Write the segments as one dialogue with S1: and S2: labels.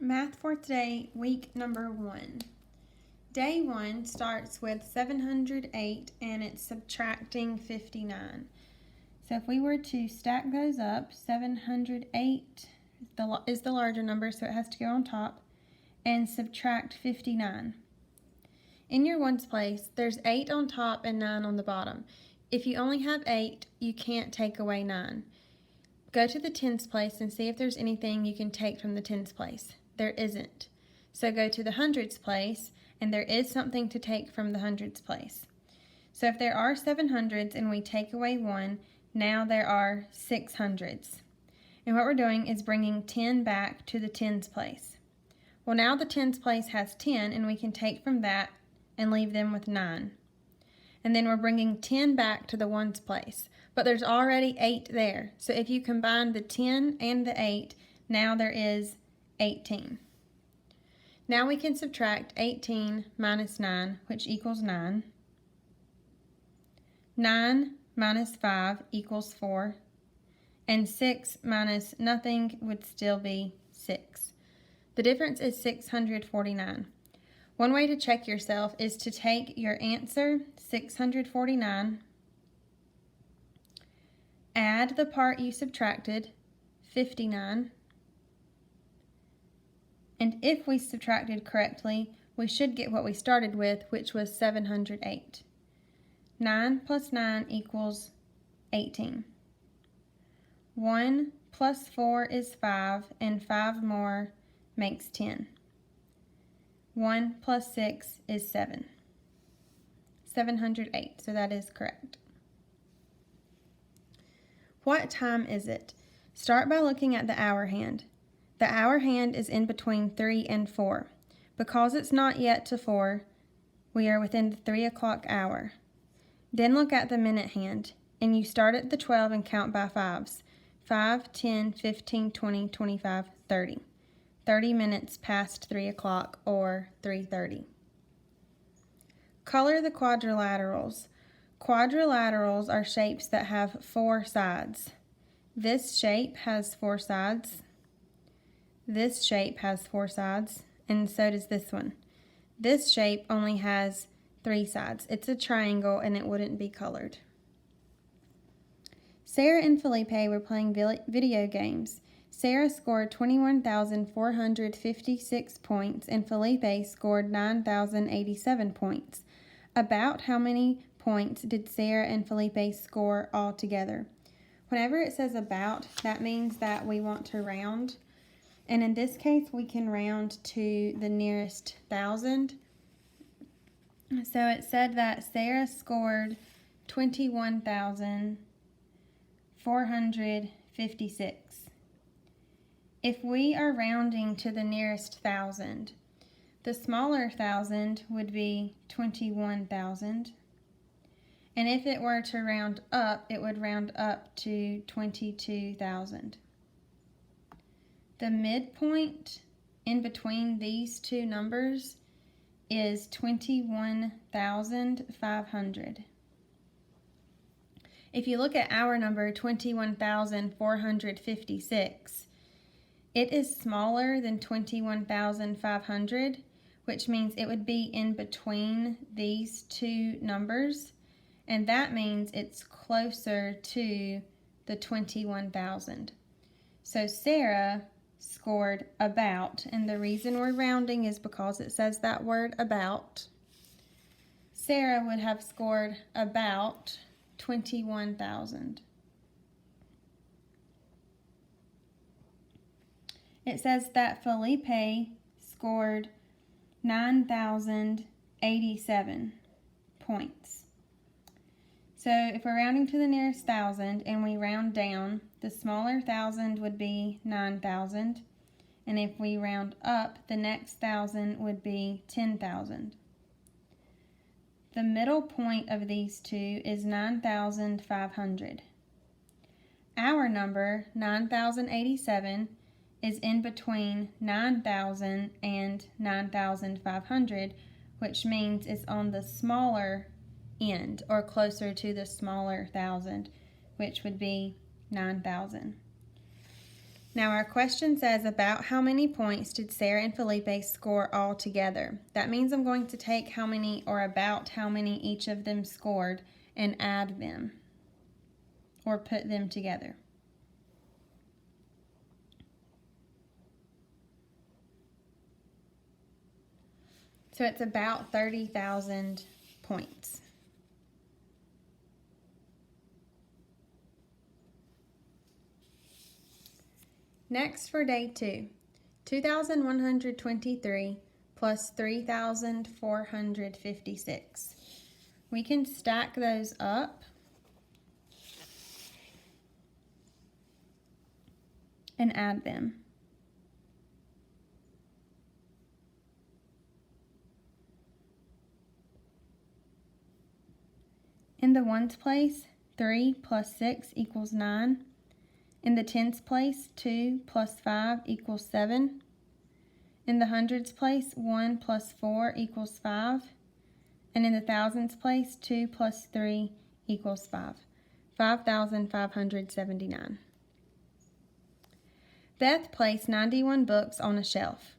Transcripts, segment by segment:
S1: Math for today, week number 1. Day 1 starts with 708 and it's subtracting 59. So if we were to stack those up, 708 is the larger number, so it has to go on top, and subtract 59. In your ones place, there's 8 on top and 9 on the bottom. If you only have 8, you can't take away 9. Go to the tens place and see if there's anything you can take from the tens place. There isn't. So go to the hundreds place, and there is something to take from the hundreds place. So if there are 7 hundreds and we take away 1, now there are 6 hundreds. And what we're doing is bringing 10 back to the tens place. Well, now the tens place has 10, and we can take from that and leave them with 9. And then we're bringing 10 back to the ones place. But there's already 8 there. So if you combine the 10 and the 8, now there is 18. Now we can subtract 18 minus 9, which equals 9. 9 minus 5 equals 4. And 6 minus nothing would still be 6. The difference is 649. One way to check yourself is to take your answer, 649, add the part you subtracted, 59, and if we subtracted correctly, we should get what we started with, which was 708. 9 plus 9 equals 18. 1 plus 4 is 5, and 5 more makes 10. 1 plus 6 is 7. 708, so that is correct. What time is it? Start by looking at the hour hand. The hour hand is in between 3 and 4. Because it's not yet to 4, we are within the 3 o'clock hour. Then look at the minute hand, and you start at the 12 and count by 5s. 5, 10, 15, 20, 25, 30. 30 minutes past 3 o'clock, or 3:30. Color the quadrilaterals. Quadrilaterals are shapes that have 4 sides. This shape has 4 sides. This shape has 4 sides, and so does this one. This shape only has 3 sides. It's a triangle, and it wouldn't be colored. Sarah and Felipe were playing video games. Sarah scored 21,456 points, and Felipe scored 9,087 points. About how many points did Sarah and Felipe score all together? Whenever it says about, that means that we want to round. And in this case, we can round to the nearest 1,000. So it said that Sarah scored 21,456. If we are rounding to the nearest 1,000, the smaller 1,000 would be 21,000. And if it were to round up, it would round up to 22,000. The midpoint in between these two numbers is 21,500. If you look at our number, 21,456, it is smaller than 21,500, which means it would be in between these two numbers, and that means it's closer to the 21,000. So Sarah scored about, and the reason we're rounding is because it says that word about. Sarah would have scored about 21,000. It says that Felipe scored 9,087 points. So if we're rounding to the nearest 1,000 and we round down, the smaller 1,000 would be 9,000. And if we round up, the next 1,000 would be 10,000. The middle point of these two is 9,500. Our number, 9,087, is in between 9,000 and 9,500, which means it's on the smaller end, or closer to the smaller 1,000, which would be 9,000. Now our question says, about how many points did Sarah and Felipe score all together? That means I'm going to take how many, or about how many each of them scored, and add them or put them together. So it's about 30,000 points. Next for day 2, 2,123 plus 3,456. We can stack those up and add them. In the ones place, 3 plus 6 equals 9. In the tens place, 2 plus 5 equals 7. In the hundreds place, 1 plus 4 equals 5. And in the thousands place, 2 plus 3 equals 5. 5,579. Beth placed 91 books on a shelf.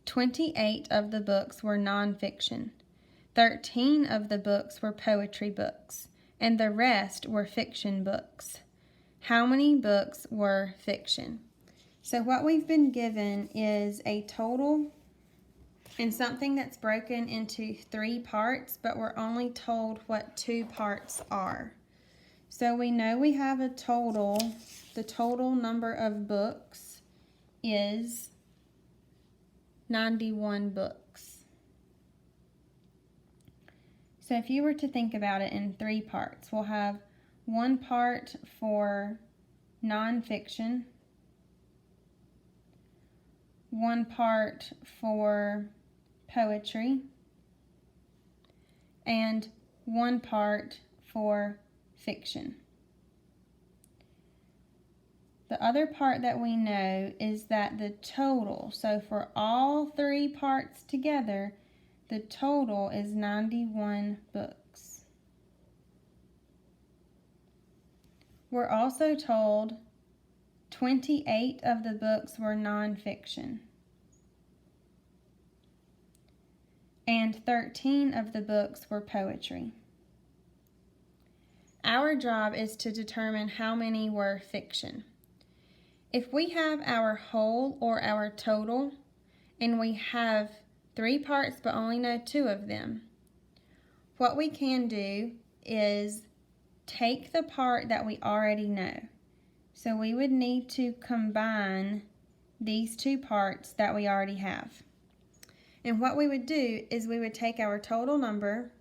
S1: 28 of the books were nonfiction. 13 of the books were poetry books, and the rest were fiction books. How many books were fiction? So what we've been given is a total and something that's broken into 3 parts, but we're only told what 2 parts are. So we know we have a total. The total number of books is 91 books. So if you were to think about it in 3 parts, we'll have 1 part for nonfiction, 1 part for poetry, and 1 part for fiction. The other part that we know is that the total, so for all 3 parts together, the total is 91 books. We're also told 28 of the books were nonfiction, and 13 of the books were poetry. Our job is to determine how many were fiction. If we have our whole or our total, and we have 3 parts but only know 2 of them, what we can do is take the part that we already know. So we would need to combine these 2 parts that we already have. And what we would do is we would take our total number,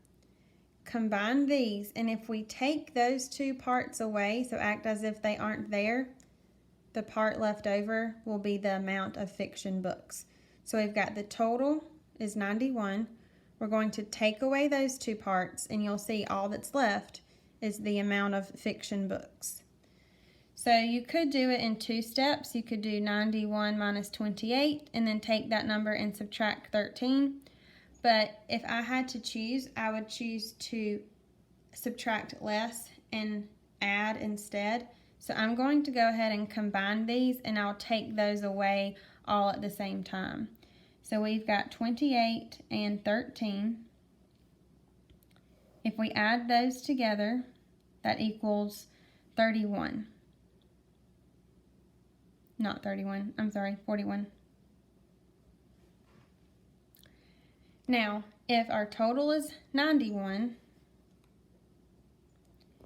S1: combine these, and if we take those 2 parts away, so act as if they aren't there, the part left over will be the amount of fiction books. So we've got the total is 91. We're going to take away those 2 parts, and you'll see all that's left is the amount of fiction books. So you could do it in 2 steps. You could do 91 minus 28 and then take that number and subtract 13. But if I had to choose, I would choose to subtract less and add instead. So I'm going to go ahead and combine these, and I'll take those away all at the same time. So we've got 28 and 13. If we add those together, that equals 31. Not 31, I'm sorry, 41. Now, if our total is 91,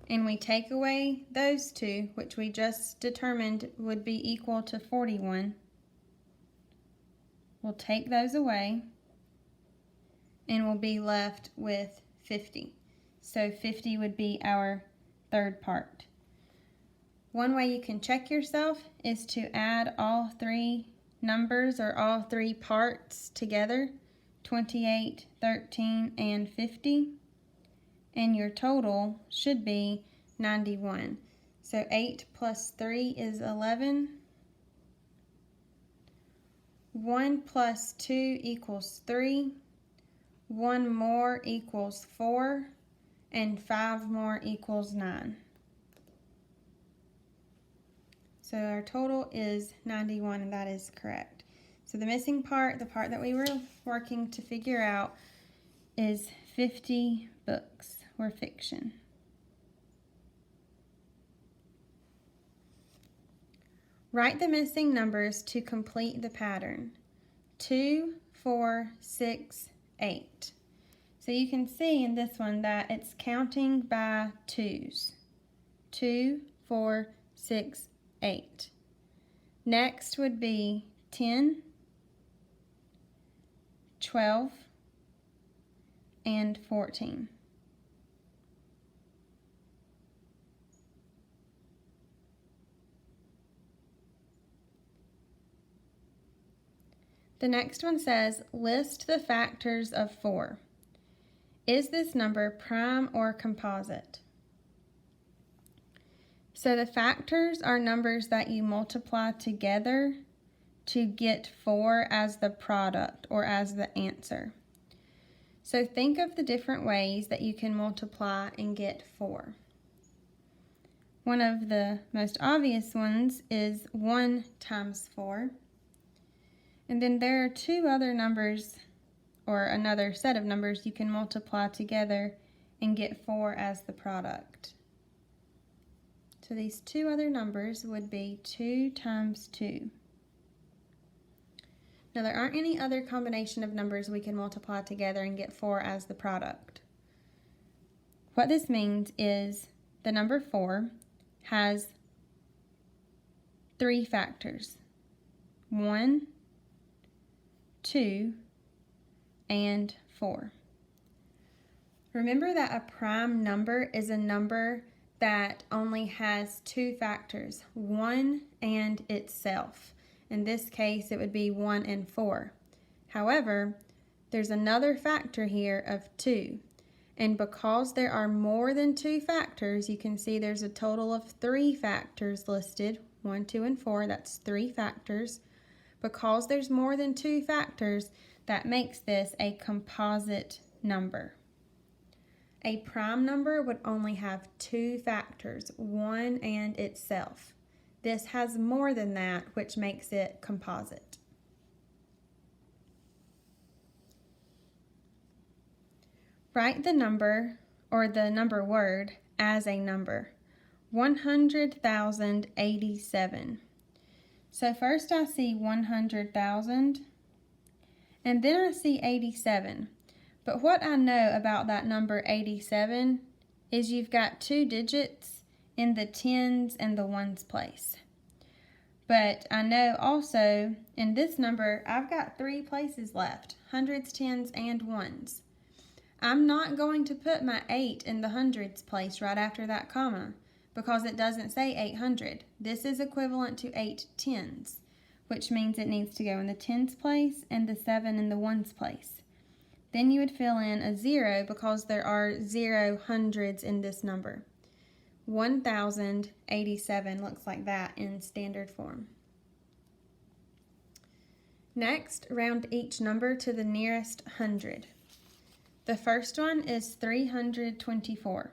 S1: and we take away those 2, which we just determined would be equal to 41, we'll take those away, and we'll be left with 50. So 50 would be our 3rd part. One way you can check yourself is to add all 3 numbers or all 3 parts together, 28, 13, and 50, and your total should be 91. So 8 plus 3 is 11. 1 plus 2 equals 3. 1 more equals 4. And 5 more equals 9. So So our total is 91, and that is correct. So the missing part, the part that we were working to figure out, is 50 books were fiction. Write the missing numbers to complete the pattern. 2, 4, 6, 8. So you can see in this one that it's counting by twos. 2, 4, 6, 8. Next would be 10, 12, and 14. The next one says, list the factors of 4. Is this number prime or composite? So the factors are numbers that you multiply together to get 4 as the product or as the answer. So think of the different ways that you can multiply and get 4. One of the most obvious ones is 1 times 4. And then there are 2 other numbers, or another set of numbers you can multiply together and get 4 as the product. So these 2 other numbers would be 2 times 2. Now there aren't any other combination of numbers we can multiply together and get 4 as the product. What this means is the number 4 has 3 factors. 1, 2, and 4. Remember that a prime number is a number that only has 2 factors, 1 and itself. In this case, it would be 1 and 4. However, there's another factor here of 2. And because there are more than 2 factors, you can see there's a total of 3 factors listed, 1, 2, and 4. That's 3 factors. Because there's more than 2 factors, that makes this a composite number. A prime number would only have 2 factors, 1 and itself. This has more than that, which makes it composite. Write the number, or the number word, as a number. 100,087. So first I see 100,000, and then I see 87. But what I know about that number 87 is you've got 2 digits in the tens and the ones place. But I know also in this number I've got 3 places left, hundreds, tens, and ones. I'm not going to put my 8 in the hundreds place right after that comma, because it doesn't say 800. This is equivalent to 8 tens, which means it needs to go in the tens place and the 7 in the ones place. Then you would fill in a 0 because there are 0 hundreds in this number. 1,087 looks like that in standard form. Next, round each number to the nearest hundred. The first one is 324.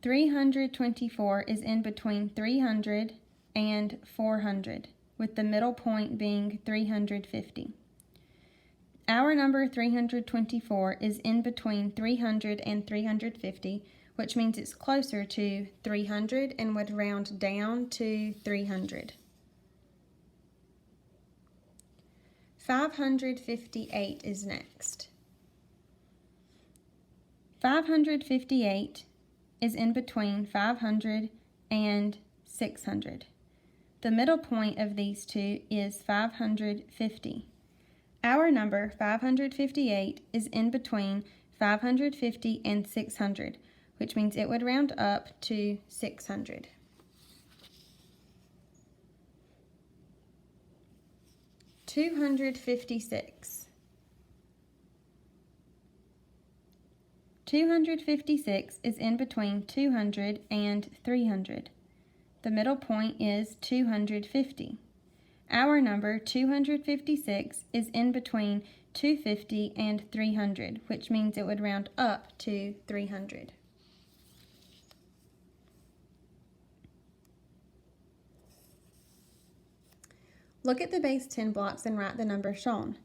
S1: $324 is in between 300 and 400, with the middle point being 350. Our number 324 is in between 300 and 350, which means it's closer to 300 and would round down to 300. 558 is next. 558 is in between 500 and 600. The middle point of these two is 550. Our number 558 is in between 550 and 600, which means it would round up to 600. $256. 256 is in between 200 and 300. The middle point is 250. Our number, 256, is in between 250 and 300, which means it would round up to 300. Look at the base 10 blocks and write the number shown.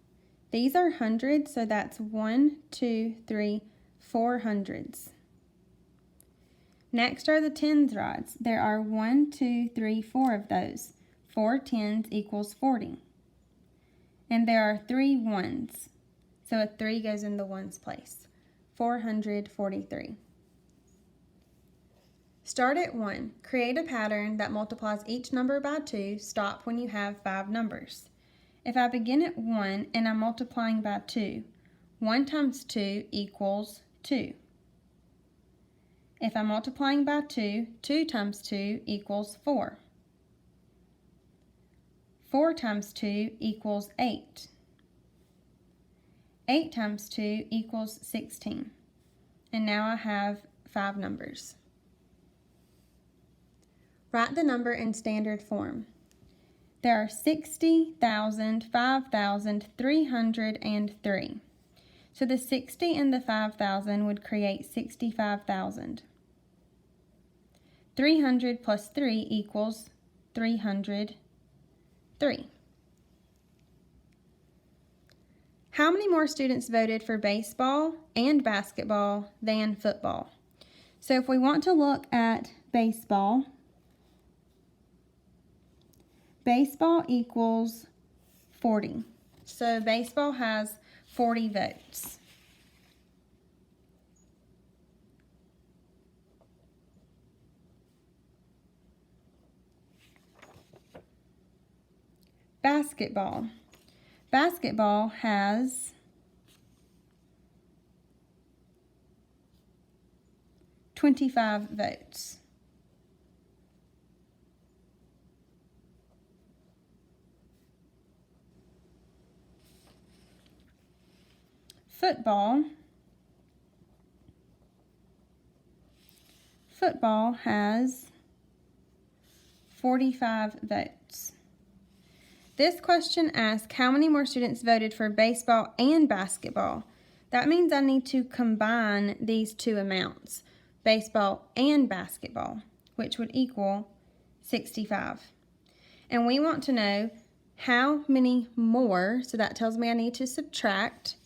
S1: These are hundreds, so that's 1, 2, 3, 4 hundreds. Next are the tens rods. There are 1, 2, 3, 4 of those. 4 tens equals 40. And there are 3 ones, so a 3 goes in the ones place. 443. Start at 1. Create a pattern that multiplies each number by 2. Stop when you have 5 numbers. If I begin at 1 and I'm multiplying by 2, 1 times 2 equals 2. If I'm multiplying by 2, 2 times 2 equals 4. 4 times 2 equals 8. 8 times 2 equals 16. And now I have 5 numbers. Write the number in standard form. There are 60,000, 5,303. So the 60 and the 5,000 would create 65,000. 300 plus 3 equals 303. How many more students voted for baseball and basketball than football? So if we want to look at baseball, baseball equals 40. So baseball has 40 votes. Basketball. Basketball has 25 votes. Football has 45 votes. This question asks how many more students voted for baseball and basketball. That means I need to combine these two amounts, baseball and basketball, which would equal 65. And we want to know how many more, so that tells me I need to subtract,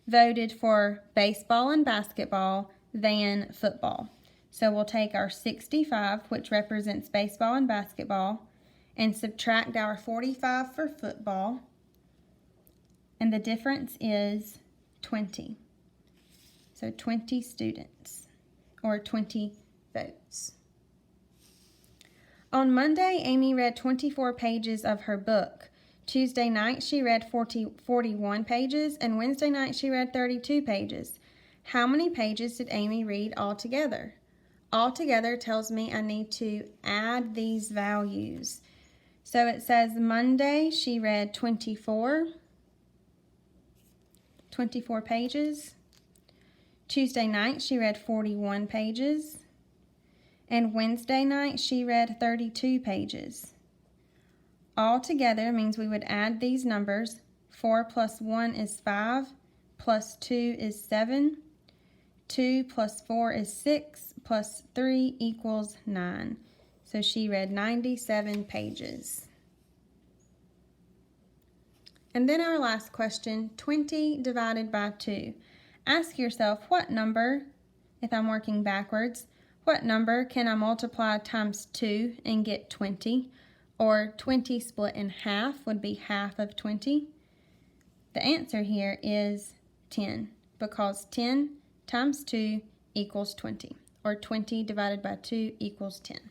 S1: voted for baseball and basketball than football. So we'll take our 65, which represents baseball and basketball, and subtract our 45 for football, and the difference is 20. So 20 students, or 20 votes. On Monday, Amy read 24 pages of her book. Tuesday night, she read 41 pages, and Wednesday night, she read 32 pages. How many pages did Amy read altogether? Altogether tells me I need to add these values. So it says Monday, she read 24 pages. Tuesday night, she read 41 pages. And Wednesday night, she read 32 pages. All together means we would add these numbers. 4 plus 1 is 5, plus 2 is 7. 2 plus 4 is 6, plus 3 equals 9. So she read 97 pages. And then our last question, 20 divided by 2. Ask yourself, what number, if I'm working backwards, what number can I multiply times 2 and get 20? Or 20 split in half would be half of 20. The answer here is 10, because 10 times 2 equals 20, or 20 divided by 2 equals 10.